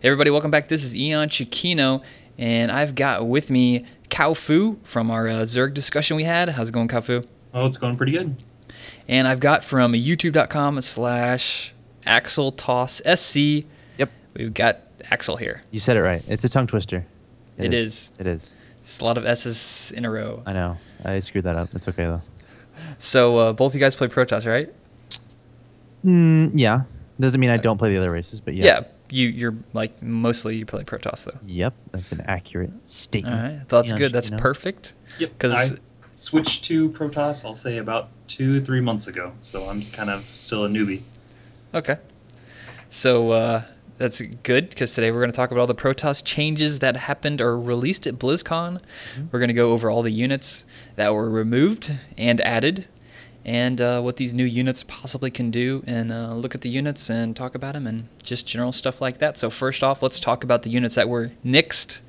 Hey everybody, welcome back. This is EonShiKeno, and I've got with me CowFu from our Zerg discussion we had. How's it going, CowFu? Oh, it's going pretty good. And I've got from youtube.com/Axeltoss SC. Yep. We've got Axel here. You said it right. It's a tongue twister. It is. It is. It's a lot of S's in a row. I know. I screwed that up. It's okay, though. So both you guys play Protoss, right? Yeah. Doesn't mean I don't play the other races, but yeah. Yeah. You're like, mostly you play Protoss, though. Yep. That's an accurate statement. All right. That's good. That's perfect. Yep. I switched to Protoss, I'll say, about 2-3 months ago, so I'm kind of still a newbie. Okay. So that's good, because today we're going to talk about all the Protoss changes that happened or released at BlizzCon. We're going to go over all the units that were removed and added, and what these new units possibly can do, and look at the units and talk about them, and just general stuff like that. So first off, let's talk about the units that were nixed.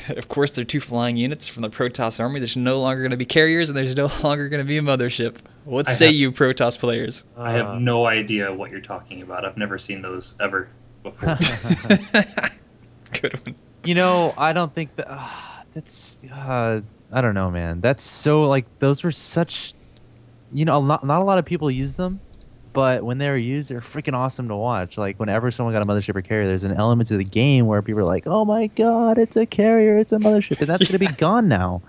Of course, they're two flying units from the Protoss army. There's no longer going to be carriers, and there's no longer going to be a mothership. What say you, Protoss players? I have no idea what you're talking about. I've never seen those ever before. Good one. You know, I don't think that... that's... I don't know, man. That's so, like, those were such... You know, not a lot of people use them, but when they were used, they're freaking awesome to watch. Like, whenever someone got a mothership or carrier, there's an element to the game where people are like, oh my god, it's a carrier, it's a mothership, and that's going to be gone now.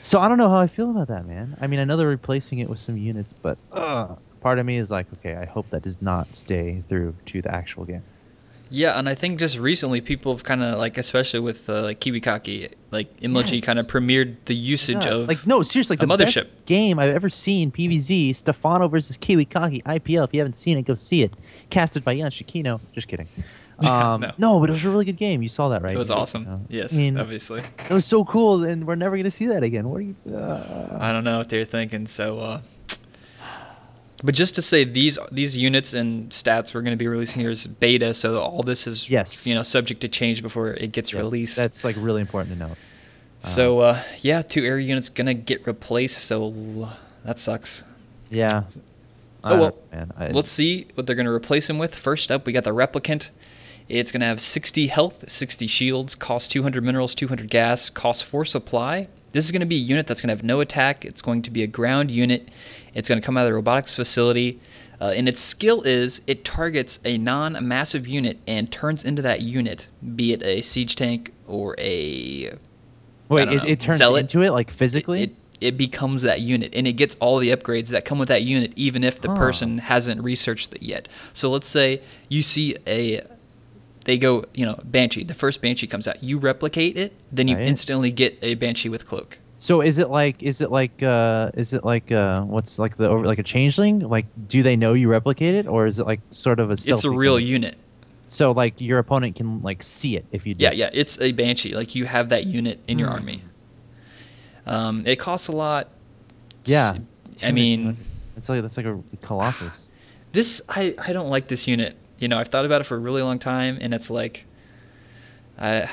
So I don't know how I feel about that, man. I mean, I know they're replacing it with some units, but part of me is like, okay, I hope that does not stay through to the actual game. Yeah, and I think just recently people have kind of, like, especially with like Kiwikaki, like Imlogi kind of premiered the usage of like, no, seriously, like, the mothership. Best game I've ever seen, PvZ, Stefano versus Kiwikaki, IPL. If you haven't seen it, go see it. Casted by EonShiKeno. Just kidding. No, but it was a really good game. You saw that, right? It was awesome. Yes, I mean, obviously. It was so cool, and we're never going to see that again. What are you... I don't know what they're thinking, so... But just to say, these units and stats we're going to be releasing here is beta, so all this is subject to change before it gets released. That's like really important to note. So yeah, 2 area units gonna get replaced, so that sucks. Yeah. Oh well, man. Let's see what they're gonna replace them with. First up, we got the Replicant. It's gonna have 60 health, 60 shields, cost 200 minerals, 200 gas, cost 4 supply. This is going to be a unit that's going to have no attack. It's going to be a ground unit. It's going to come out of the robotics facility. And its skill is it targets a non-massive unit and turns into that unit, be it a siege tank or a... Wait, it turns into it, like, physically? It becomes that unit, and it gets all the upgrades that come with that unit, even if the person hasn't researched it yet. So let's say you see they go, Banshee. The first Banshee comes out. You replicate it, then you instantly get a Banshee with cloak. So is it like what's like a changeling? Like, do they know you replicate it, or is it like sort of a stealthy It's a real unit. So like your opponent can like see it if you do. Yeah, it's a Banshee. Like, you have that unit in your army. It costs a lot. Yeah. I mean, that's like a Colossus. I don't like this unit. I've thought about it for a really long time, and it's like, I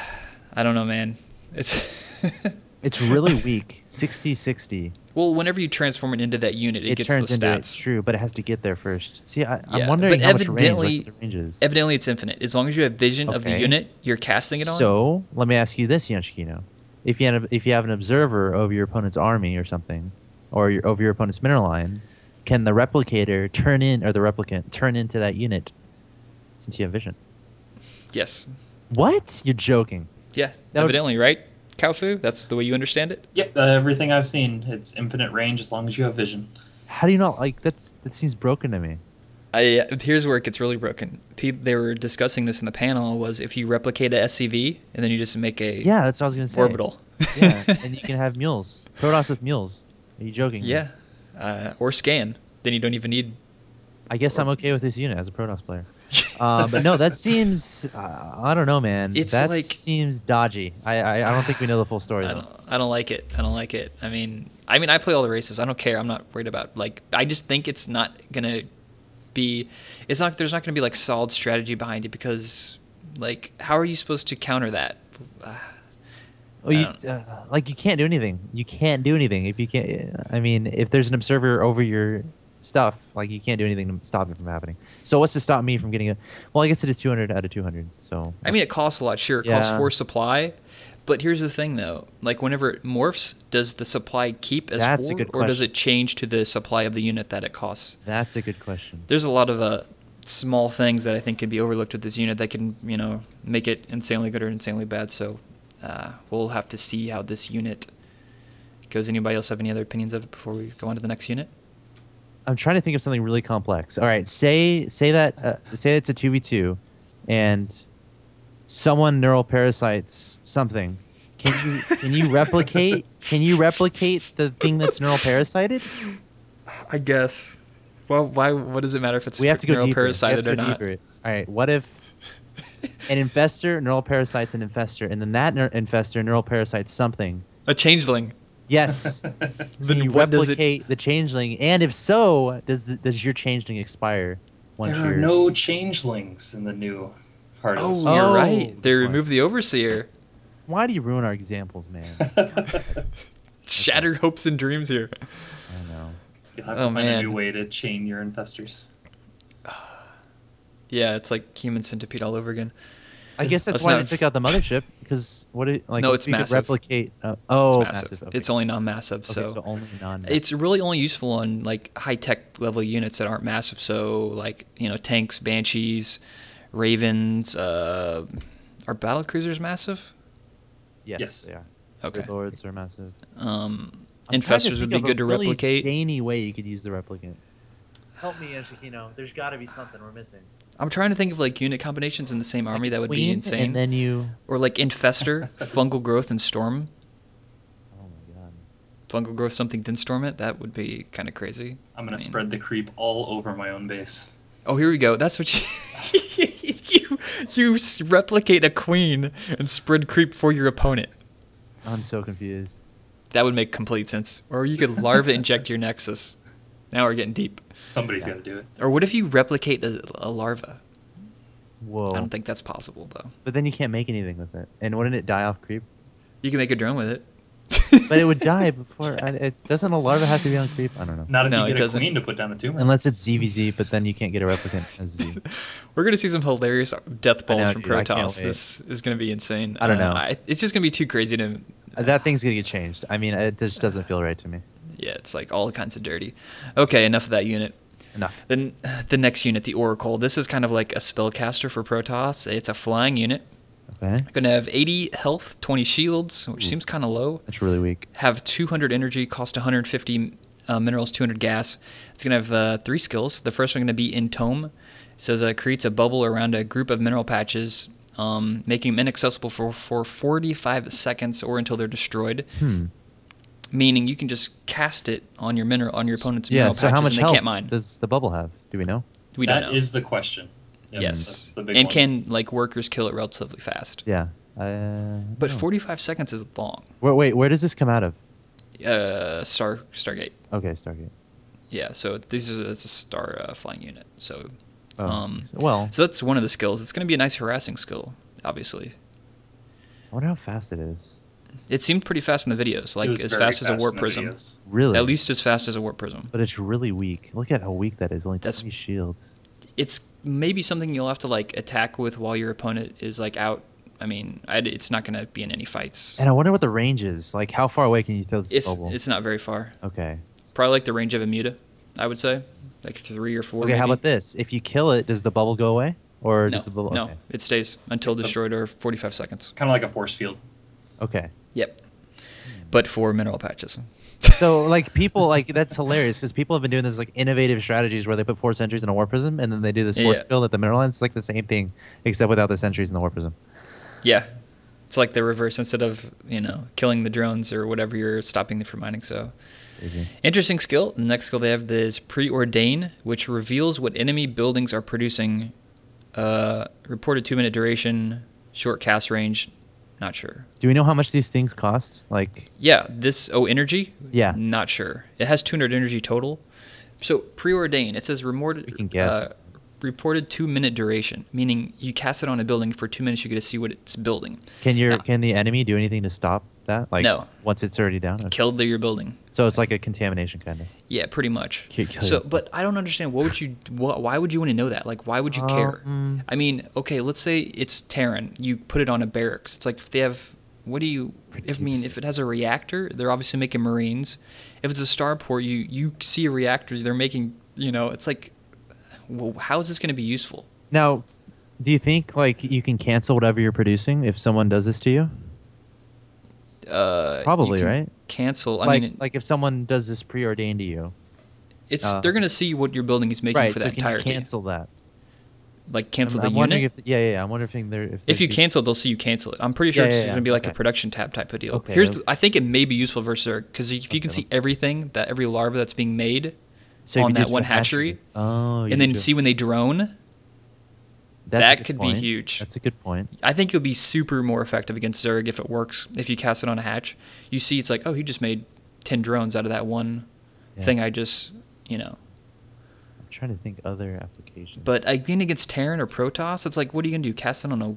don't know, man. It's really weak. 60-60. Well, whenever you transform it into that unit, it gets those stats. It's true, but it has to get there first. See, I'm wondering how much range is. Evidently, it's infinite. As long as you have vision of the unit you're casting it on. So let me ask you this, EonShiKeno. If you have an observer over your opponent's army or something, or over your opponent's mineral line, can the replicator the replicant turn into that unit? Since you have vision. Yes. What? You're joking. Yeah, evidently, right? CowFu? That's the way you understand it? Yep, everything I've seen, it's infinite range as long as you have vision. How do you not like that seems broken to me. Here's where it gets really broken. They were discussing this in the panel, was if you replicate a SCV and then you just make a that's what I was going to say. Orbital. Yeah, and you can have mules. Protoss with mules. Are you joking? Yeah. Or scan. Then you don't even need... I guess I'm okay with this unit as a Protoss player. But no, that seems I don't know, man. That seems dodgy. I don't think we know the full story. I don't like it. I don't like it. I mean, I play all the races. I don't care. I'm not worried about, like, I just think it's not gonna be. There's not gonna be like solid strategy behind it, because, like, how are you supposed to counter that? Well, you can't do anything. You can't do anything if you can't. I mean, if there's an observer over your stuff. Like you can't do anything to stop it from happening. So what's to stop me from getting it? Well, I guess it is 200 out of 200. So I mean, it costs a lot. Sure, it costs 4 supply. But here's the thing, though. Like, whenever it morphs, does the supply keep as That's a 4, good or does question. it change to the supply of the unit that it costs? That's a good question. There's a lot of small things that I think can be overlooked with this unit that can, make it insanely good or insanely bad. So we'll have to see how this unit goes. Anybody else have any other opinions of it before we go on to the next unit? I'm trying to think of something really complex. All right, say that say it's a 2v2, and someone neural parasites something. Can you replicate the thing that's neural parasited? I guess. Well, why? What does it matter if it's We have to go neural deeper. parasited or not? Deeper. All right, what if an infestor neural parasites an infestor, and then that infestor neural parasites something? A changeling. Yes. Then you what does it? replicate the changeling, and if so, does your changeling expire? Once There are you're... no changelings in the new HoTS. Oh, you're Oh, right. They good removed the overseer. Why do you ruin our examples, man? Shattered hopes and dreams here. I know. You'll have to Oh, find man. a new way to chain your infestors. Yeah, it's like human centipede all over again. I guess that's Let's why not- they took out the mothership, because No, it's if you could massive. replicate. It's massive. Okay. It's only non-massive, Okay, so so only non. it's really only useful on like high-tech level units that aren't massive. So like tanks, banshees, ravens. Are battle cruisers massive? Yes, they are. Okay. Good lords are massive. Um, I'm trying to infestors would think be of good to a really replicate. zany way you could use the replicant. Help me, EonShiKeno. There's got to be something we're missing. I'm trying to think of like unit combinations in the same army that would be Queen, insane. And then you. Or like infestor, fungal growth, and storm. Oh my god. Fungal growth something, then storm it. That would be kind of crazy. I'm going to spread the creep all over my own base. Oh, here we go. That's what you replicate a queen and spread creep for your opponent. I'm so confused. That would make complete sense. Or you could larva inject your nexus. Now we're getting deep. Somebody's got to do it. Or what if you replicate a larva? Whoa. I don't think that's possible though. But then you can't make anything with it. And wouldn't it die off creep? You can make a drone with it. But it would die before. Doesn't a larva have to be on creep? I don't know. Not if No, you it get a doesn't. queen to put down a tumor. Unless it's ZVZ, but then you can't get a replicant as Z. We're gonna see some hilarious death balls know, from dude, I can't Protoss. wait. This is gonna be insane. I don't know. It's just gonna be too crazy to. That thing's gonna get changed. I mean, it just doesn't feel right to me. Yeah, it's like all kinds of dirty. Okay, enough of that unit. Enough. Then the next unit, the Oracle. This is kind of like a spellcaster for Protoss. It's a flying unit. Okay. Gonna have 80 health, 20 shields, which seems kind of low. That's really weak. Have 200 energy, cost 150 minerals, 200 gas. It's gonna have 3 skills. The first one gonna be Entome. It says creates a bubble around a group of mineral patches, making them inaccessible for 45 seconds or until they're destroyed. Meaning you can just cast it on your opponent's Yeah. mineral So patches how much and they health can't mine. does the bubble have? Do we know? We don't That know. is the question. Yep, Yes. That's the big And one. can like workers kill it relatively fast? Yeah. But 45 seconds is long. Wait. Where does this come out of? Stargate. Okay, Stargate. Yeah, so it's a star flying unit. So, Well, so that's one of the skills. It's going to be a nice harassing skill, obviously. I wonder how fast it is. It seemed pretty fast in the videos, It like was as very fast as a warp in the prism. videos. Really? At least as fast as a warp prism. But it's really weak. Look at how weak that is. Only That's- 20 shields. It's maybe something you'll have to like attack with while your opponent is like out. I mean, it's not going to be in any fights. And I wonder what the range is. Like, how far away can you throw this bubble? It's not very far. Okay. Probably like the range of a muta, I would say, like 3 or 4. Okay, maybe. how about this? If you kill it, does the bubble go away? Or No, does the bubble... no, Okay. it stays until destroyed or 45 seconds. Kind of like a force field. Okay. Yep. But for mineral patches. So, like, people, like, that's hilarious because people have been doing this, like, innovative strategies where they put 4 sentries in a warp prism and then they do this force Yeah. field at the mineral ends. It's like the same thing, except without the sentries in the warp prism. Yeah. It's like the reverse. Instead of, killing the drones or whatever, you're stopping them from mining. So, Crazy. interesting skill. The next skill they have is Preordain, which reveals what enemy buildings are producing. Reported 2-minute duration, short cast range. Not sure. Do we know how much these things cost? Like, Yeah, energy? Yeah. Not sure. It has 200 energy total. So, Preordain, it says We can guess. reported 2-minute duration, meaning you cast it on a building for 2 minutes, you get to see what it's building. can Now- the enemy do anything to stop that? Like No. once it's already down. Okay. Killed your building. So it's like a contamination kind of. Yeah, pretty much. Kill your- So, but I don't understand. Why would you want to know that? Like, why would you care? I mean, okay, let's say it's Terran. You put it on a barracks. It's like if they have. What do you? If it has a reactor, they're obviously making Marines. If it's a starport, you see a reactor, they're making. It's like, well, how is this going to be useful? Now, do you think like you can cancel whatever you're producing if someone does this to you? Probably, you can right? Cancel. I Like, mean, like if someone does this preordained to you, they're going to see what your building is making right? for So that can you entirety. cancel that? Like cancel I'm the wondering unit. yeah. I'm wondering If you cancel, they'll see you cancel it. I'm pretty sure it's going to be like a okay. production tab type of deal. Okay. I think it may be useful versus Zerg because if you can see everything, every larva that's being made So on you could do that it one to a hatchery, Oh, you and then could do- see when they drone, That's a that good could point. be huge. That's a good point. I think it would be super more effective against Zerg if it works. If you cast it on a hatch, you see it's like, oh, he just made 10 drones out of that one thing I just, I'm trying to think other applications. But again, against Terran or Protoss, it's like, what are you going to do? Cast it on a...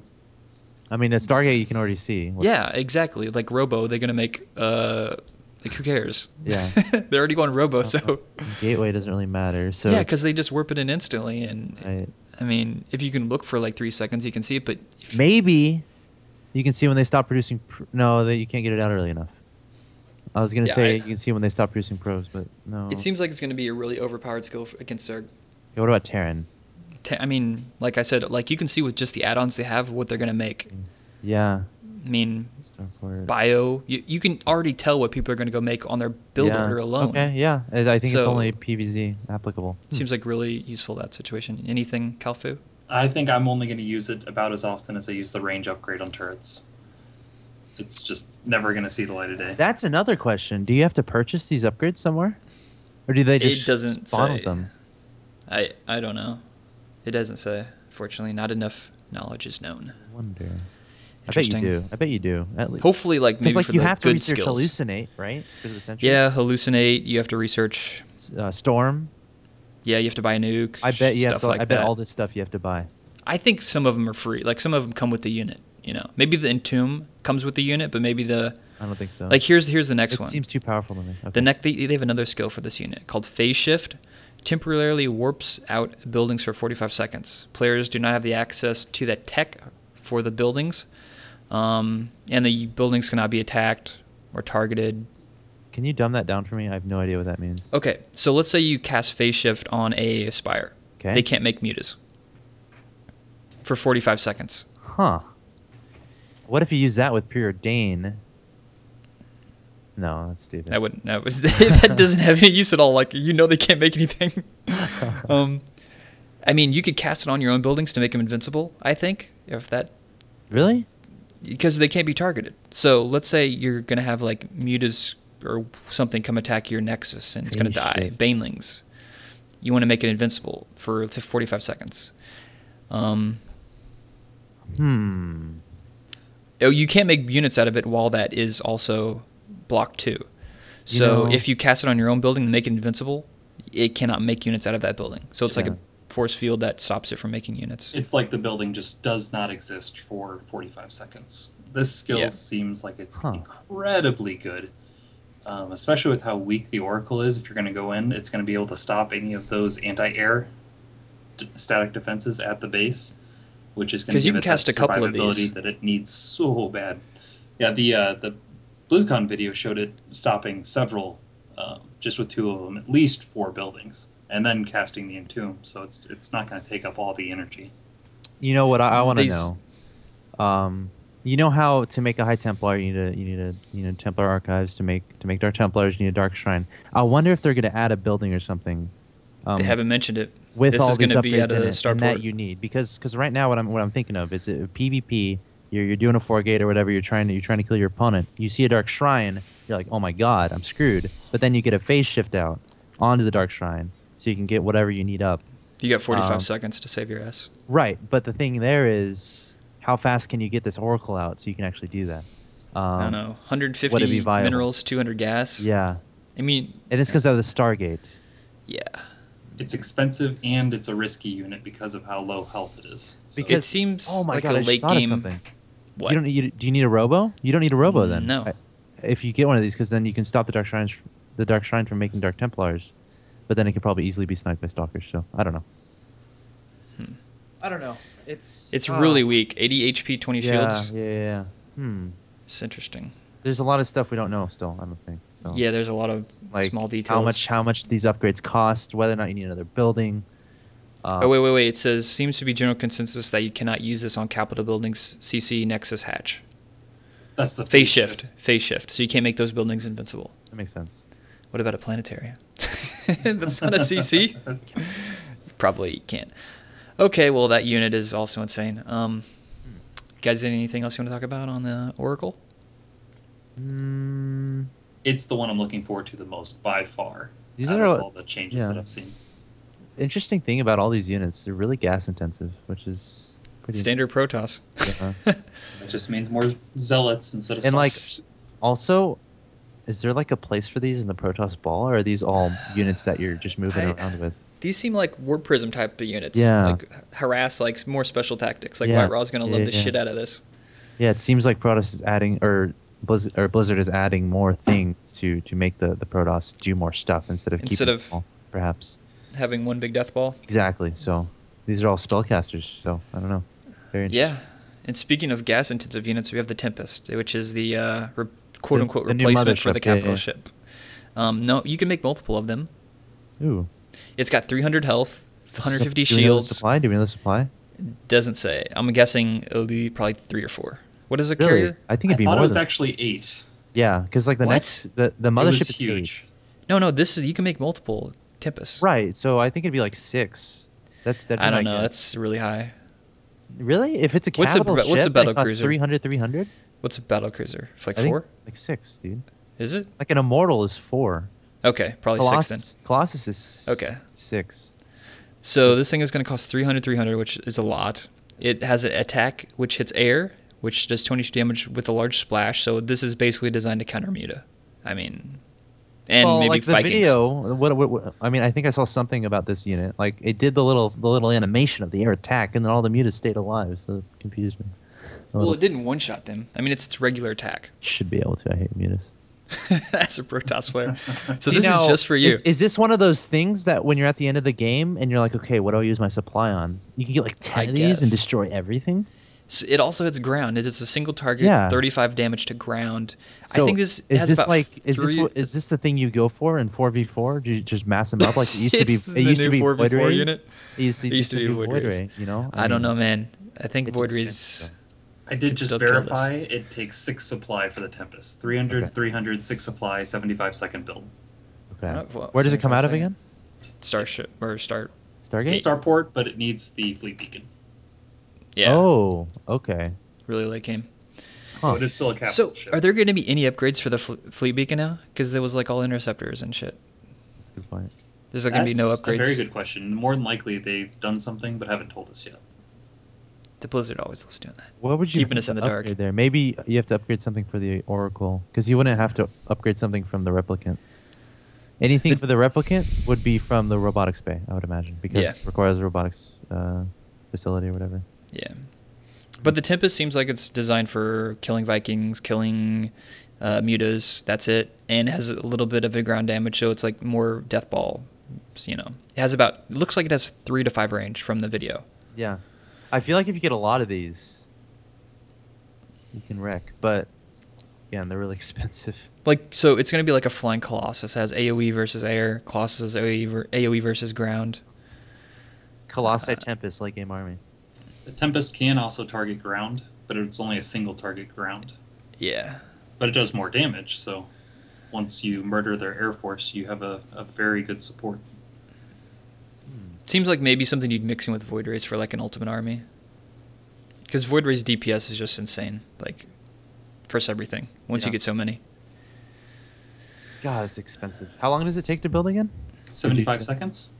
I mean, a Stargate you can already see. Yeah, exactly. Like Robo, they're going to make... like, who cares? Yeah. They're already going Robo, so... Gateway doesn't really matter. So Yeah, because they just warp it in instantly. And, right. I mean, if you can look for like 3 seconds, you can see it, but... Maybe you can see when they stop producing... No, you can't get it out early enough. I was going to say you can see when they stop producing probes, but no. It seems like it's going to be a really overpowered skill against Zerg. Yeah, what about Terran? I mean, like I said, like you can see with just the add-ons they have what they're going to make. Yeah. I mean, Starport. bio, you can already tell what people are going to go make on their build order alone. Okay, yeah. I think it's So- only PVZ applicable. Seems like really useful, that situation. Anything, CowFu? I think I'm only going to use it about as often as I use the range upgrade on turrets. It's just never going to see the light of day. That's another question. Do you have to purchase these upgrades somewhere? Or do they just It doesn't spawn say. with them? I don't know. It doesn't say. Fortunately, not enough knowledge is known. I wonder. I bet you Interesting. do. I bet you do. At least. Hopefully, like maybe Because like for you the have to good research skills. hallucinate, right? Because of the century. Yeah, hallucinate. You have to research. Storm. Yeah, you have to buy a nuke. I bet you have stuff to. like I bet that. all this stuff you have to buy. I think some of them are free. Like some of them come with the unit. Maybe the Entomb comes with the unit, but maybe the I don't think so. like here's the next it one. seems too powerful to me. Okay. The next they have another skill for this unit called Phase Shift. Temporarily warps out buildings for 45 seconds. Players do not have the access to that tech for the buildings, and the buildings cannot be attacked or targeted. Can you dumb that down for me? I have no idea what that means. Okay, so let's say you cast Phase Shift on a Spire. Okay. They can't make mutas for 45 seconds. Huh. What if you use that with preordain? No, that's stupid. That doesn't have any use at all. Like they can't make anything. I mean, you could cast it on your own buildings to make them invincible. I think if that Really? because they can't be targeted. So let's say you're gonna have like mutas or something come attack your nexus and it's gonna Phase die. shift. Banelings. You want to make it invincible for 45 seconds. Oh, you can't make units out of it while that is also blocked too. So if you cast it on your own building and make it invincible, it cannot make units out of that building. So it's like a force field that stops it from making units. It's like the building just does not exist for 45 seconds. This skill seems like it's incredibly good, especially with how weak the Oracle is. If you're going to go in, it's going to be able to stop any of those anti-air static defenses at the base, which is going to give it that survivability that it needs so bad. Yeah, the BlizzCon video showed it stopping several, just with 2 of them, at least 4 buildings, and then casting the Entomb. So it's not going to take up all the energy. You know what I want to know? You know how to make a High Templar, you need Templar archives to make Dark Templars. You need a Dark Shrine. I wonder if they're going to add a building or something. They haven't mentioned it. With this all is these going to be upgrades at in a it, and that you need because right now what I'm thinking of is PvP. You're doing a 4-gate or whatever. You're trying to kill your opponent. You see a Dark Shrine. You're like, oh my god, I'm screwed. But then you get a phase shift out onto the Dark Shrine, so you can get whatever you need up. You got 45 seconds to save your ass. Right, but the thing there is, how fast can you get this Oracle out so you can actually do that? I don't know. would it 150 be viable? minerals, 200 gas. Yeah. I mean, And this comes out of the Stargate. yeah. It's expensive and it's a risky unit because of how low health it is. So It seems oh my like god, a I just late thought of game. something. What? Do you need a robo? You don't need a robo then. No. if you get one of these, because then you can stop the Dark Shrine from making Dark Templars, but then it could probably easily be sniped by Stalkers. So I don't know. I don't know. It's really weak. 80 HP, 20 shields. Yeah. It's interesting. There's a lot of stuff we don't know still. I don't think. So. Yeah, there's a lot of small details. How much these upgrades cost? Whether or not you need another building. Oh wait! It says seems to be general consensus that you cannot use this on Capitol buildings, CC, Nexus, Hatch. That's the phase shift. Phase shift. So you can't make those buildings invincible. That makes sense. What about a planetarium? That's not a CC. Probably can't. Okay, well that unit is also insane. Guys, anything else you want to talk about on the Oracle? It's the one I'm looking forward to the most by far. These are all the changes that yeah. I've seen. Interesting thing about all these units, they're really gas intensive, which is pretty standard Protoss. It just means more zealots instead of. And like, also, is there like a place for these in the Protoss ball, or are these all units that you're just moving around with? These seem like Ward Prism type of units. Yeah. Like harass, like more special tactics. Like White Raw's gonna love the shit out of this. Yeah, it seems like Protoss is adding, or Blizzard is adding more things to make the Protoss do more stuff instead of keeping them all, perhaps. Having one big death ball. Exactly. So these are all spellcasters. So I don't know. Very interesting. Yeah. And speaking of gas intensive units, we have the Tempest, which is the quote unquote replacement for the capital ship. No, you can make multiple of them. Ooh. It's got 300 health, 150 shields. Do we know the supply? Doesn't say. I'm guessing it'll be probably 3 or 4. What is a really? carrier? I think it'd be more. I thought more it was actually 8. Yeah, because like the mothership is huge. 8. No, this is you can make multiple Tempests. Right. So I think it'd be like 6. That's definitely. I don't know. That's really high. Really? If it's a capital ship, what's a battle cruiser? 300. What's a battle cruiser? Like I 4? Like 6, dude. Is it? Like an immortal is 4. Okay, probably 6 then. Colossus is 6. So this thing is going to cost 300, which is a lot. It has an attack which hits air, which does 22 damage with a large splash. So this is basically designed to counter Muta. I mean, and maybe like the Vikings. Video, what, I mean, I think I saw something about this unit. Like it did the little animation of the air attack, and then all the mutas stayed alive. So it confused me. Well, it didn't one-shot them. I mean, it's its regular attack. Should be able to. I hate mutas. That's a Protoss player. So this is just for you. Is this one of those things that when you're at the end of the game and you're like, okay, what do I use my supply on? You can get like 10 of these and destroy everything? So it also hits ground. It's a single target, 35 damage to ground. So I think this is has this about like is this the thing you go for in 4v4? Do you just mass them up like it used to be? It used to be 4v4 unit. It used to be Void Ray, you know? I don't know, man. I think Void Ray's... I did just verify it takes 6 supply for the Tempest. 300, 300, 6 supply, 75-second build. Okay. Where does it come out of again? Starship or Stargate? Starport, but it needs the fleet beacon. Yeah. Oh, okay. Really late game. So it is still a capital ship. Are there going to be any upgrades for the fleet beacon now? Because it was like all interceptors and shit. Good point. There's going to be no upgrades. That's a very good question. More than likely they've done something but haven't told us yet. The Blizzard always loves doing that. What would you keeping us in the dark? There, maybe you have to upgrade something for the Oracle because you wouldn't have to upgrade something from the Replicant. Anything for the Replicant would be from the robotics bay, I would imagine, because it requires a robotics facility or whatever. Yeah, but the Tempest seems like it's designed for killing Vikings, killing mutas. That's it, and it has a little bit of a ground damage, so it's like more death ball. You know, it has about. It looks like it has 3 to 5 range from the video. Yeah. I feel like if you get a lot of these, you can wreck. But, again, they're really expensive. Like, so it's going to be like a Flying Colossus. It has AoE versus air. Colossus AoE versus ground. Colossi Tempest, late game army. The Tempest can also target ground, but it's only a single target ground. Yeah. But it does more damage, so once you murder their air force, you have a very good support. Seems like maybe something you'd mix in with Void Rays for like an ultimate army. Because Void Ray's DPS is just insane. Like, first everything. Once you get so many. God, it's expensive. How long does it take to build again? 75 seconds.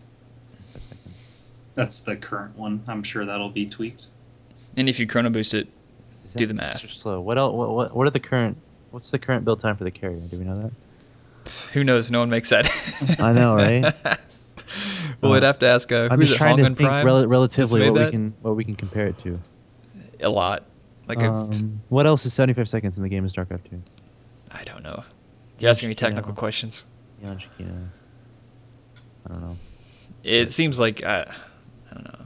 That's the current one. I'm sure that'll be tweaked. And if you chrono boost it, do the math. Slow. What else? What are the current? What's the current build time for the carrier? Do we know that? Who knows? No one makes that. I know, right? Well, we'd have to ask I'm who's just it, trying Hong to on think Prime? relatively what we can compare it to. A lot. Like what else is 75 seconds in the game of Starcraft 2? I don't know. You're asking me technical questions. EonShiKeno. I don't know. It seems like I don't know.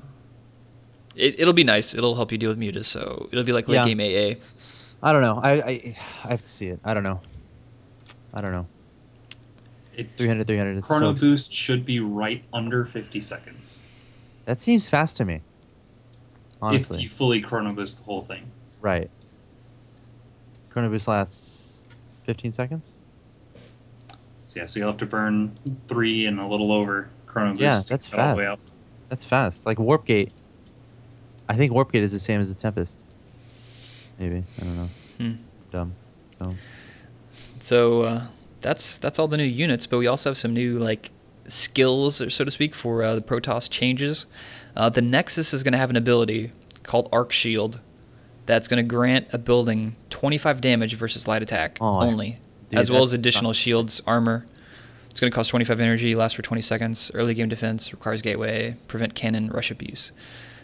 It'll be nice. It'll help you deal with mutas, so it'll be like late game AA. I don't know. I have to see it. I don't know. 300, 300. Chrono boost should be right under 50 seconds. That seems fast to me. Honestly. If you fully chrono boost the whole thing. Right. Chrono boost lasts 15 seconds? So yeah, so you'll have to burn 3 and a little over chrono boost. Yeah, that's to get all the way fast. up. That's fast. Like Warp Gate. I think Warp Gate is the same as the Tempest. Maybe. I don't know. Dumb. So that's all the new units, but we also have some new like skills, so to speak, for the Protoss changes. The Nexus is going to have an ability called Arc Shield that's going to grant a building 25 damage versus light attack only, as well as additional shields, armor. It's going to cost 25 energy, lasts for 20 seconds, early game defense, requires gateway, prevent cannon rush abuse.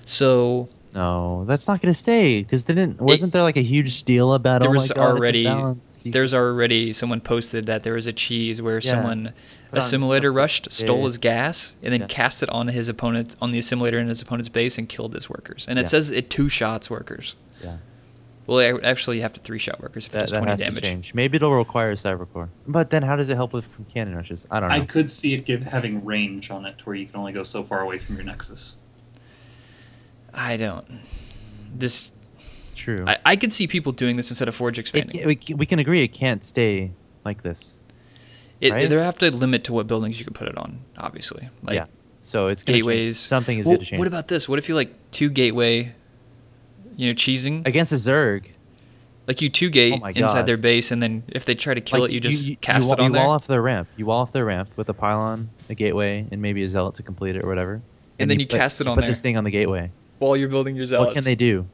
So no, that's not going to stay because wasn't there like a huge deal about there's already someone posted that there was a cheese where someone assimilator rushed, stole his gas, and then cast it on his opponent on the assimilator in his opponent's base and killed his workers. And it says it 2-shots workers. Yeah. Well, actually, you have to 3-shot workers if it does 20 has damage. To change. Maybe it'll require a cybercore. But then how does it help from cannon rushes? I don't know. I could see it having range on it to where you can only go so far away from your Nexus. True. I could see people doing this instead of Forge expanding. We can agree it can't stay like this. Right? They have to limit to what buildings you can put it on, obviously. Like so it's gateways. Something is going to change. What about this? What if you like 2 gateway, cheesing? Against a Zerg. Like you 2-gate inside their base, and then if they try to kill it, you just cast it on there? You wall off their ramp. You wall off their ramp with a pylon, a gateway, and maybe a zealot to complete it or whatever. And then you cast it on there. Put this thing on the gateway. While you're building your zealots. What can they do?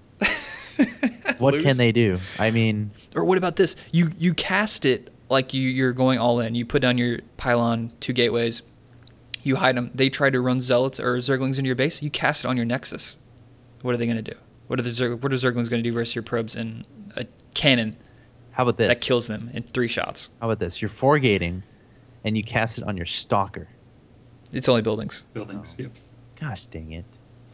What can they do? I mean... Or what about this? You cast it like you're going all in. You put down your pylon, 2 gateways. You hide them. They try to run zealots or zerglings into your base. You cast it on your Nexus. What are they going to do? What are zerglings going to do versus your probes and a cannon? How about this? That kills them in 3 shots. How about this? You're 4-gating, and you cast it on your Stalker. It's only buildings. Yep. Gosh dang it.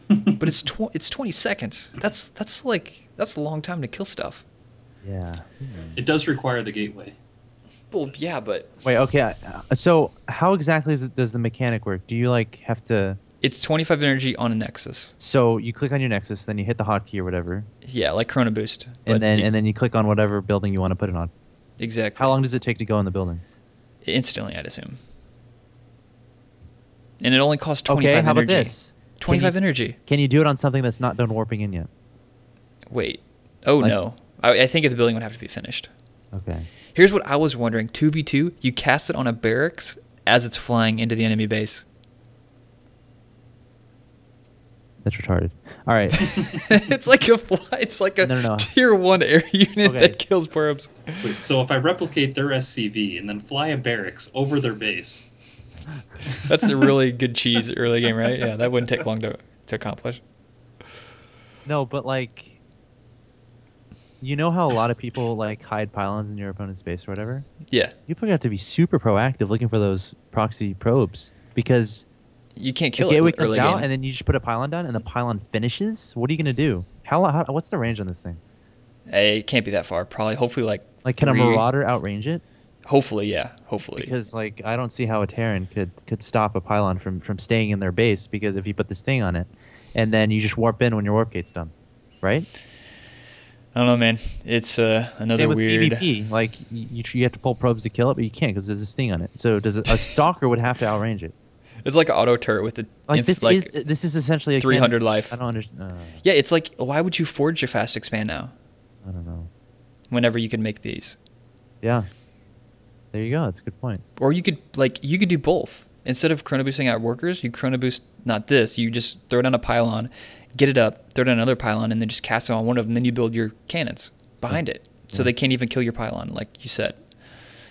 But it's 20 seconds. That's a long time to kill stuff. Yeah. It does require the gateway. Well, yeah, but wait. Okay. So how exactly does the mechanic work? Do you have to? It's 25 energy on a Nexus. So you click on your Nexus, then you hit the hotkey or whatever. Yeah, like Chrono Boost. And then you click on whatever building you want to put it on. Exactly. How long does it take to go in the building? Instantly, I'd assume. And it only costs 25 energy. Okay, how about this? 25 energy. Can you do it on something that's not done warping in yet? Wait. Oh, no. I think the building would have to be finished. Okay. Here's what I was wondering. 2v2, you cast it on a barracks as it's flying into the enemy base. That's retarded. All right. It's like a tier 1 air unit that kills probes. Sweet. So if I replicate their SCV and then fly a barracks over their base... That's a really good cheese early game, right? Yeah, that wouldn't take long to accomplish. No, but you know how a lot of people hide pylons in your opponent's base or whatever? Yeah. You probably have to be super proactive looking for those proxy probes because you can't kill the gateway it comes early out game. and then you just put a pylon down and the pylon finishes. What are you gonna do? What's the range on this thing? It can't be that far. Probably, hopefully, can a Marauder outrange it? Hopefully, yeah. Hopefully. Because I don't see how a Terran could stop a pylon from staying in their base because if you put this thing on it, and then you just warp in when your warp gate's done, right? I don't know, man. It's another Same with weird. PvP. You have to pull probes to kill it, but you can't because there's this thing on it. So a Stalker would have to outrange it. It's like an auto turret with this is essentially a 300 life. I don't understand. Yeah, it's like why would you forge a fast expand now? I don't know. Whenever you can make these. Yeah. There you go. That's a good point. Or you could do both. Instead of chrono boosting out workers, you chrono boost not this. You just throw down a pylon, get it up, throw down another pylon, and then just cast it on one of them. Then you build your cannons behind it, so they can't even kill your pylon, like you said.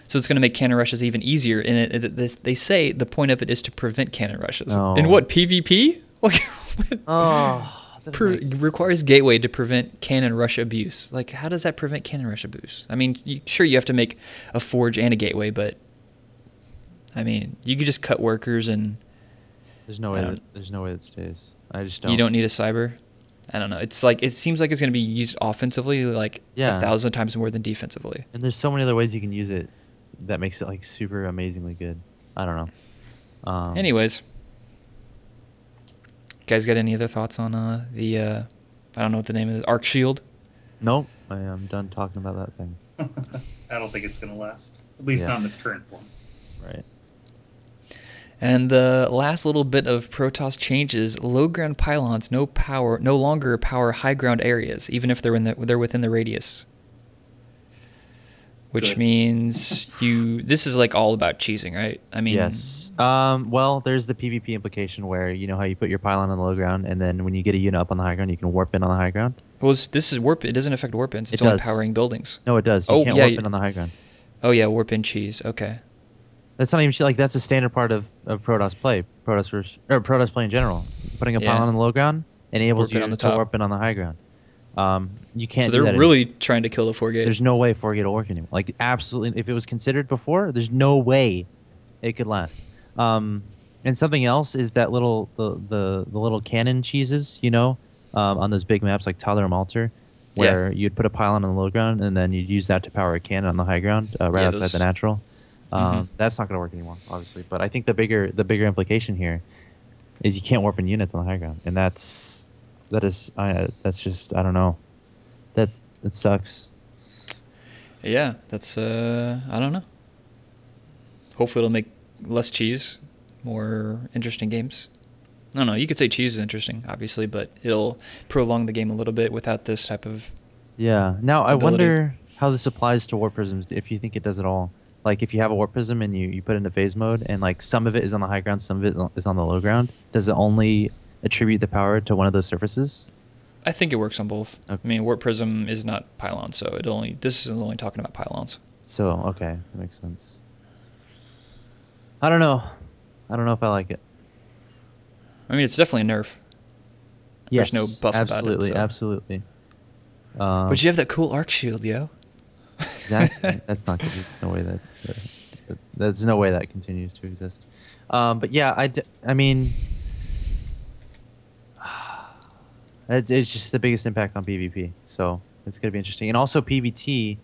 So it's going to make cannon rushes even easier. And they say the point of it is to prevent cannon rushes. Oh. In what, PvP? requires gateway to prevent cannon rush abuse. Like, how does that prevent cannon rush abuse? I mean, sure, you have to make a forge and a gateway, but I mean, you could just cut workers and. There's no way. There's no way it stays. I just don't. You don't need a cyber. I don't know. It's like, it seems like it's going to be used offensively, like 1,000 times more than defensively. And there's so many other ways you can use it that makes it like super amazingly good. I don't know. Anyways, guys, got any other thoughts on the? I don't know what the name is. Arc Shield. Nope. I am done talking about that thing. I don't think it's going to last. At least not in its current form. Right. And the last little bit of Protoss changes: low ground pylons no longer power high ground areas, even if they're within the radius. Which means this is like all about cheesing, right? I mean, yes. Well, there's the PvP implication where you know how you put your pylon on the low ground, and then when you get a unit up on the high ground, you can warp in on the high ground. Well, this is warp. It doesn't affect warp ins. It's only powering buildings. No, it does. You can't warp in on the high ground. Oh yeah, warp in cheese. Okay. That's not even like that's a standard part of Protoss play. Protoss play in general. Putting a pylon on the low ground enables you to warp in on the high ground. You can't. So they're really trying to kill the 4-gate. There's no way 4-gate will work anymore. Like absolutely, if it was considered before, there's no way it could last. And something else is that the little cannon cheeses, you know, on those big maps like Tyler and Altar, where you'd put a pylon on the low ground and then you'd use that to power a cannon on the high ground, right outside the natural. That's not going to work anymore, obviously. But I think the bigger implication here is you can't warp in units on the high ground, and that's just I don't know. That sucks. Yeah, that's I don't know. Hopefully, it'll make less cheese, more interesting games. I don't know. You could say cheese is interesting, obviously, but it'll prolong the game a little bit without this type of. Yeah. Now I wonder how this applies to warp prisms. If you think it does at all. Like if you have a warp prism and you put it into phase mode and like some of it is on the high ground, some of it is on the low ground, does it only attribute the power to one of those surfaces? I think it works on both. Okay. I mean, warp prism is not pylons, so this is only talking about pylons. So okay, that makes sense. I don't know if I like it. I mean, it's definitely a nerf. Yes, there's no buff about it. So. Absolutely. But you have that cool arc shield, yo. Exactly. That's not good. There's no way there's no way that continues to exist. But yeah, I mean, it's just the biggest impact on PvP. So it's gonna be interesting, and also PvT.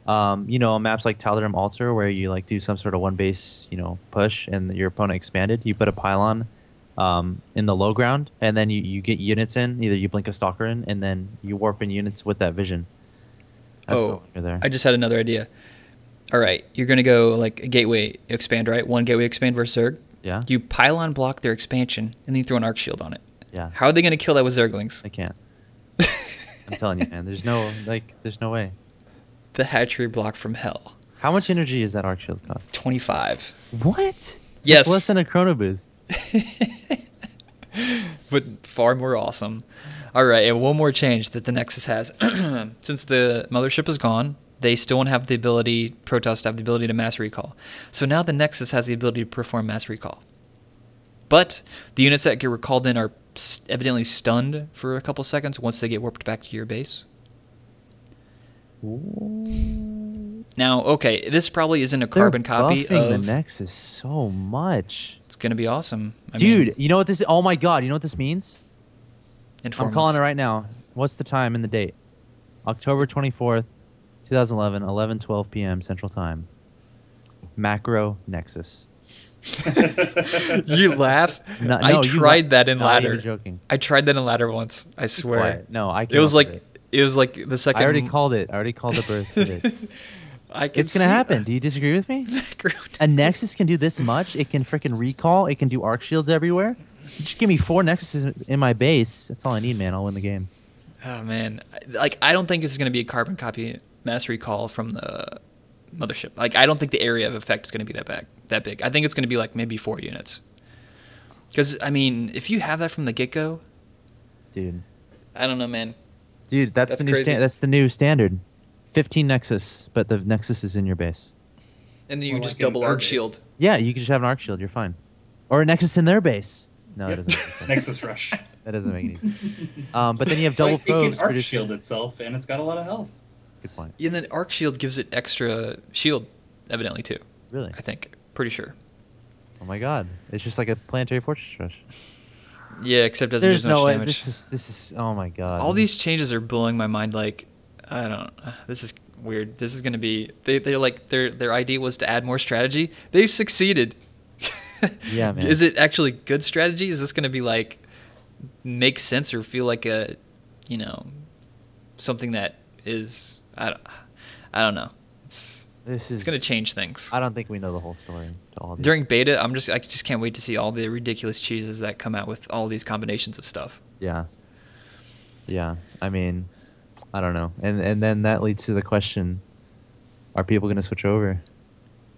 You know, on maps like Tal'Darim Altar, where you like do some sort of one base, you know, push, and your opponent expanded. You put a pylon in the low ground, and then you get units in. Either you blink a stalker in, and then you warp in units with that vision. I just had another idea. All right, you're going to go like a gateway expand, right? One gateway expand versus Zerg. Yeah. You pylon block their expansion, and then you throw an arc shield on it. Yeah. How are they going to kill that with Zerglings? They can't. I'm telling you, man. There's no way. The hatchery block from hell. How much energy is that arc shield cost? 25. What? Yes. It's less than a chrono boost. But far more awesome. All right, and one more change that the Nexus has. Since the mothership is gone, they still won't have the ability, Protoss to have the ability to mass recall. So now the Nexus has the ability to perform mass recall. But the units that get recalled in are evidently stunned for a couple seconds once they get warped back to your base. Ooh. Now, okay, this probably isn't a carbon copy of the Nexus so much. It's gonna be awesome, dude. You know what this? Oh my God! You know what this means? I'm calling it right now. What's the time and the date? October 24th, 2011, 11:12 p.m. Central Time. Macro Nexus. You laugh. No, I tried that in ladder. You're joking. I tried that in ladder once. I swear. Quiet. No, I. It was like the second. I already called it. I already called the birth of it. It's gonna happen. Do you disagree with me? A Nexus can do this much. It can freaking recall. It can do arc shields everywhere. Just give me 4 Nexuses in my base. That's all I need, man. I'll win the game. Oh man, like I don't think this is gonna be a carbon copy mass recall from the mothership. Like I don't think the area of effect is gonna be that big. I think it's gonna be like maybe 4 units. Because I mean, if you have that from the get-go, dude, I don't know, man. Dude, that's the new that's the new standard. 15 Nexus, but the Nexus is in your base. And then you just double arc shield. Yeah, you can just have an arc shield. You're fine. Or a Nexus in their base. No, it doesn't. Nexus Rush. That doesn't make any sense. But then you have double Like, it probes. can arc producing- shield itself, and it's got a lot of health. Good point. And then Arc Shield gives it extra shield, evidently, too. Really? I think. Pretty sure. Oh my god. It's just like a planetary fortress rush. Yeah, except doesn't do There's as much no way. damage. This is. Oh my god. All these changes are blowing my mind. Like, I don't. This is weird. This is gonna be. They're like their idea was to add more strategy. They've succeeded. Yeah, man. Is it actually good strategy? Is this gonna be like make sense or feel like a, something that is I don't know. It's gonna change things. I don't think we know the whole story to all these. During beta, I just can't wait to see all the ridiculous cheeses that come out with all these combinations of stuff. Yeah. Yeah. I mean, I don't know. And then that leads to the question: are people going to switch over?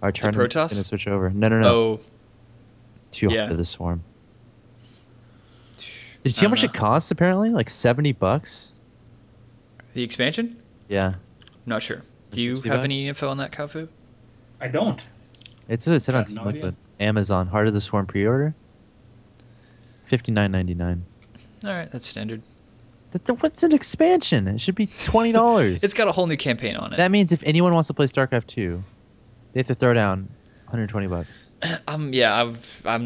Are tournaments going Protoss? to switch over? No. Oh, To yeah. the Swarm. Did you see I how much don't it costs? Apparently, like $70. the expansion? Yeah. I'm not sure. Do you 60 have bucks? any info on that, CowFu? I don't. It's on have Team no Liquid. idea. Amazon Heart of the Swarm pre-order. $59.99. All right, that's standard. What's an expansion? It should be $20. It's got a whole new campaign on it. That means if anyone wants to play StarCraft 2, they have to throw down $120. I'm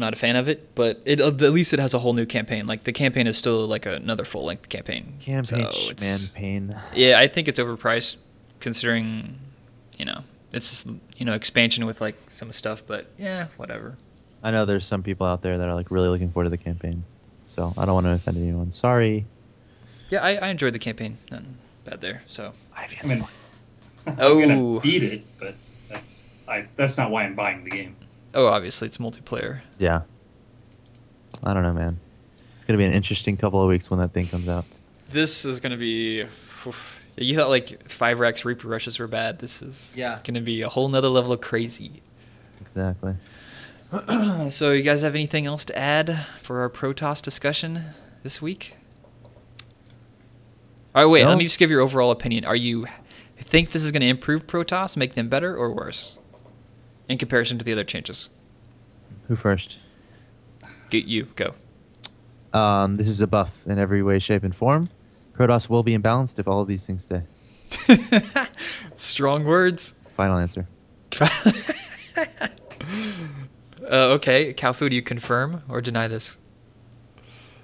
not a fan of it, but at least it has a whole new campaign. Like the campaign is still like another full length campaign. Campaign, So man, pain. Yeah, I think it's overpriced considering, it's expansion with like some stuff. But yeah, whatever. I know there's some people out there that are like really looking forward to the campaign, so I don't want to offend anyone. Sorry. Yeah, I enjoyed the campaign. Nothing bad there. So. I mean, I'm Oh. gonna beat it, but that's not why I'm buying the game. Oh, obviously it's multiplayer. Yeah. I don't know, man. It's gonna be an interesting couple of weeks when that thing comes out. This is gonna be. You thought like 5-Rex Reaper rushes were bad. This is gonna be a whole nother level of crazy. Exactly. So you guys have anything else to add for our Protoss discussion this week? All right, wait. No. Let me just give your overall opinion. Are you think this is going to improve Protoss, make them better or worse in comparison to the other changes? Who first? Go. This is a buff in every way, shape, and form. Protoss will be imbalanced if all of these things stay. Strong words. Final answer. Okay, CowFu, do you confirm or deny this?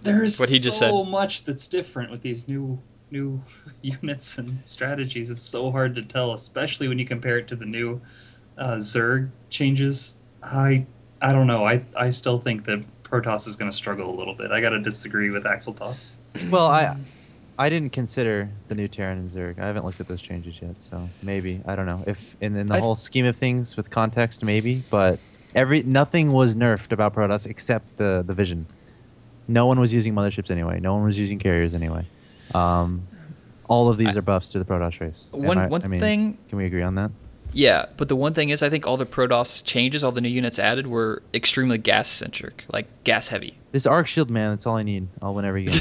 There's What he just so said. much that's different with these new units and strategies. It's so hard to tell, especially when you compare it to the new Zerg changes. I don't know. I still think that Protoss is going to struggle a little bit. I got to disagree with Axeltoss. Well, I didn't consider the new Terran and Zerg. I haven't looked at those changes yet, so maybe I don't know if in the whole scheme of things with context, maybe. But nothing was nerfed about Protoss except the vision. No one was using motherships anyway. No one was using carriers anyway. All of these are buffs to the Protoss race. One thing. Can we agree on that? Yeah, but the one thing is, I think all the Protoss changes, all the new units added, were extremely gas centric, like gas heavy. This arc shield, man, that's all I need. I'll win every game.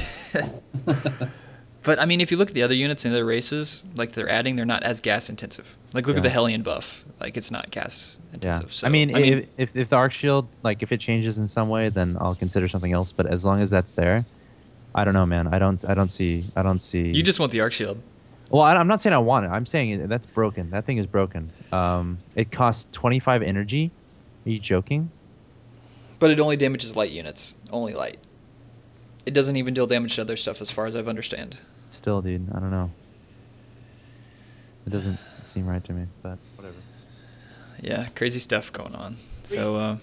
But I mean, if you look at the other units in the other races, like they're adding, they're not as gas intensive. Like look at the Hellion buff, like it's not gas intensive. Yeah. So, I mean, if the arc shield, like if it changes in some way, then I'll consider something else. But as long as that's there, I don't know, man. I don't see. You just want the arc shield. Well, I'm not saying I want it. I'm saying that's broken. That thing is broken. It costs 25 energy. Are you joking? But it only damages light units. Only light. It doesn't even deal damage to other stuff, as far as I've understand. Still, dude, I don't know. It doesn't seem right to me, but whatever. Yeah, crazy stuff going on. So,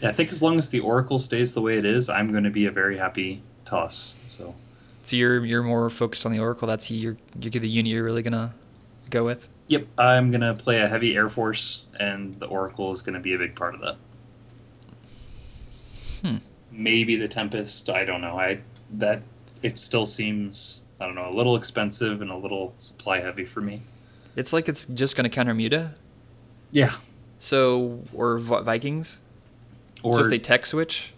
Yeah, I think as long as the Oracle stays the way it is, I'm going to be a very happy toss. So you're more focused on the Oracle. That's the unit you're really gonna go with. Yep, I'm going to play a heavy Air Force, and the Oracle is going to be a big part of that. Maybe the Tempest, I don't know. It still seems, I don't know, a little expensive and a little supply heavy for me. It's like it's just gonna counter Muta. Yeah. So, or Vikings. Or so if they tech switch.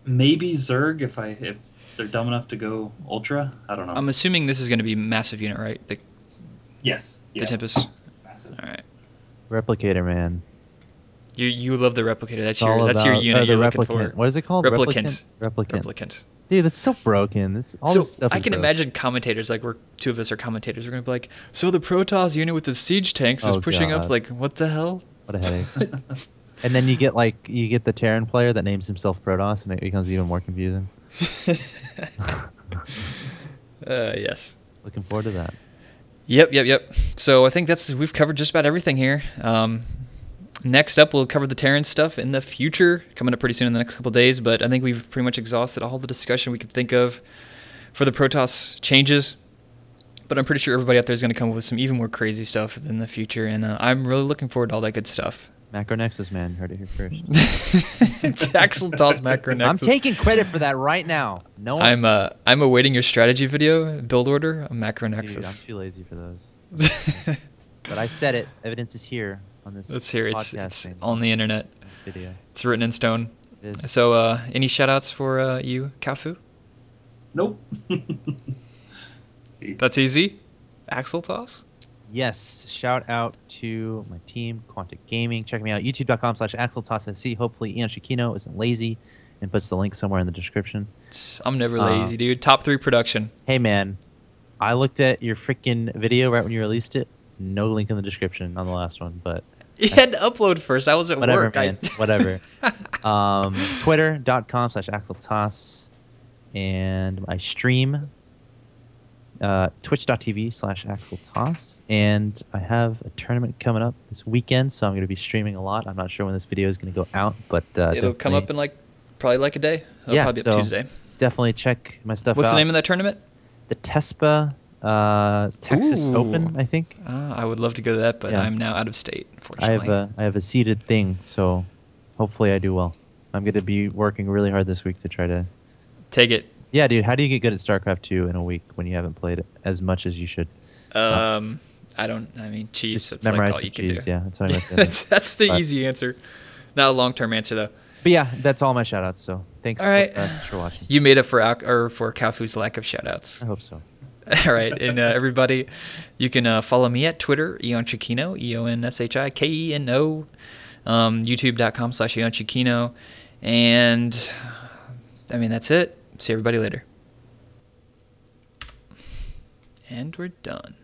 Maybe Zerg if they're dumb enough to go Ultra. I don't know. I'm assuming this is gonna be massive unit, right? Yes. The Tempest. Massive. All right. Replicator, man. You love the Replicator. That's It's all your about- unit the you're looking Replicant. for. What is it called? Replicant. Replicant. Replicant. Dude, that's so broken. This stuff I is can broken. imagine commentators, like we're two of us are commentators. We're gonna be like, so the Protoss unit with the siege tanks is pushing up. God. Like, what the hell? What a headache. And then you get the Terran player that names himself Protoss, and it becomes even more confusing. Yes. Looking forward to that. Yep. So I think we've covered just about everything here. Next up, we'll cover the Terran stuff in the future, coming up pretty soon in the next couple days. But I think we've pretty much exhausted all the discussion we could think of for the Protoss changes. But I'm pretty sure everybody out there is going to come up with some even more crazy stuff in the future, and I'm really looking forward to all that good stuff. Macro Nexus, man. Heard it here first. Axeltoss Macro Nexus. I'm taking credit for that right now. No, I'm awaiting your strategy video, build order, a Macro Nexus. Dude, I'm too lazy for those. But I said it. Evidence is here on this. Let's hear it. It's on the internet. This video. It's written in stone. It is. So, any shout-outs for you, CowFu? Nope. That's easy. Axeltoss? Yes. Shout out to my team, Quantic Gaming. Check me out, youtube.com/AxeltossFC. Hopefully, EonShiKeno isn't lazy and puts the link somewhere in the description. I'm never lazy, dude. Top 3 production. Hey, man. I looked at your freaking video right when you released it. No link in the description on the last one, but You had to upload first. I was at whatever, work. man. Whatever. Twitter.com/AxelToss. And I stream twitch.tv/AxelToss. And I have a tournament coming up this weekend, so I'm going to be streaming a lot. I'm not sure when this video is going to go out, but it'll come up in probably a day. It'll probably be up Tuesday. Definitely check my stuff out. What's the name of that tournament? The TESPA Texas Open, I think. I would love to go to that, but I'm now out of state, unfortunately. I have a seeded thing, so hopefully I do well. I'm going to be working really hard this week to try to take it. Yeah, dude. How do you get good at StarCraft 2 in a week when you haven't played it as much as you should? I mean, cheese. That's memorize all you can cheese, do. Yeah, that's all I that's the easy answer. Not a long-term answer, though. But yeah, that's all my shout-outs, so thanks for watching. You made up for CowFu's lack of shout-outs. I hope so. All right, and everybody, you can follow me at Twitter, EonShiKeno, EonShiKeno, youtube.com/EonShiKeno, and I mean, that's it. See everybody later. And we're done.